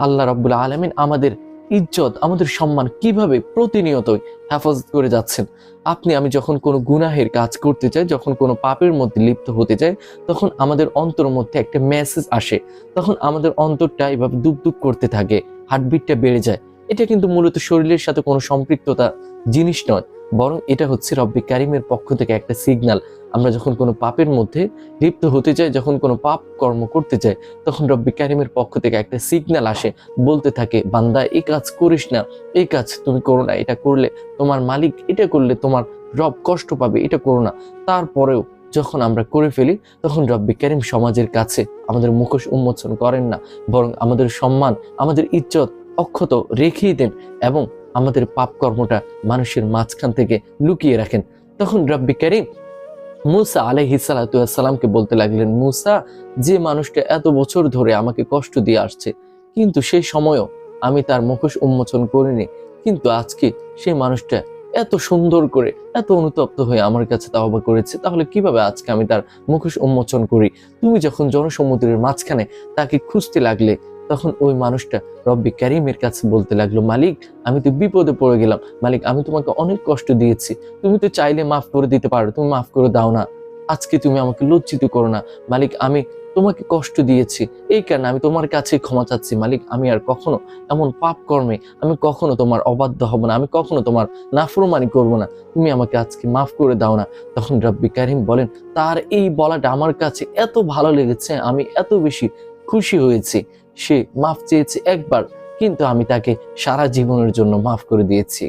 আল্লাহ রাব্বুল আলামিন আমাদের ইজ্জত, আমাদের সম্মান কিভাবে প্রতিনিয়তই হেফাজত করে যাচ্ছেন। আপনি আমি যখন কোনো গুনাহের কাজ করতে চাই, যখন কোনো পাপের মধ্যে লিপ্ত হতে চাই, তখন আমাদের অন্তরের মধ্যে একটা মেসেজ আসে। তখন আমাদের অন্তরটা এভাবে দুক করতে থাকে, হার্টবিটটা বেড়ে যায়। এটা কিন্তু মূলত শরীরের সাথে কোনো সম্পৃক্ততা জিনিস নয়, বরং এটা হচ্ছে রব্বি কারিমের পক্ষ থেকে একটা সিগন্যাল। আমরা যখন কোনো পাপের মধ্যে লিপ্ত হতে চাই, যখন কোনো পাপ কর্ম করতে চাই, তখন রব্বি কারিমের পক্ষ থেকে একটা সিগন্যাল আসে, বলতে থাকে, বান্দা এই কাজ করিস না, এই কাজ তুমি করো না, এটা করলে তোমার মালিক, এটা করলে তোমার রব কষ্ট পাবে, এটা করো না। তারপরেও যখন আমরা করে ফেলি, তখন রব্বি কারিম সমাজের কাছে আমাদের মুখোশ উন্মোচন করেন না, বরং আমাদের সম্মান, আমাদের ইজ্জত অক্ষত রেখেই দেন এবং আমাদের পাপ কর্মটা মানুষের মাঝখান থেকে লুকিয়ে রাখেন। তখন রব্বি কারিম মূসা আলাইহিস সালাতু ওয়াস সালামকে বলতে লাগলেন, মূসা, যে মানুষটা এত বছর ধরে আমাকে কষ্ট দিয়ে আসছে, কিন্তু সেই সময়ও আমি তার মুখোশ উন্মোচন করিনি, কিন্তু আজকে সেই মানুষটা এত সুন্দর করে, এত অনুতপ্ত হয়ে আমার কাছে তাওবা করেছে, তাহলে কিভাবে আজকে আমি তার মুখোশ উন্মোচন করি? তুমি যখন জনসমুদ্রের মাঝখানে তাকে খুঁজতে লাগলে, তখন ওই মানুষটা রব্বি কারিমের কাছে বলতে লাগলো, মালিক, আমি তো বিপদে পড়ে গেলাম, মালিক, আমি তোমাকে অনেক কষ্ট দিয়েছি, তুমি তো চাইলে মাফ করে দিতে পারো, তুমি মাফ করে দাও না, আজকে তুমি আমাকে লজ্জিত করো না, মালিক, আমি তোমাকে কষ্ট দিয়েছি, এই কারণে আমি তোমার কাছে ক্ষমা চাচ্ছি, মালিক, আমি আর কখনো এমন পাপ কর্মে আমি কখনো তোমার অবাধ্য হব না, আমি কখনো তোমার নাফরমানি করব না, তুমি আমাকে আজকে মাফ করে দাও না। তখন রব্বি কারিম বলেন, তার এই বলাটা আমার কাছে এত ভালো লেগেছে, আমি এত বেশি খুশি হয়েছি, সে মাফ চেয়েছে একবার, কিন্তু আমি তাকে সারা জীবনের জন্য মাফ করে দিয়েছি।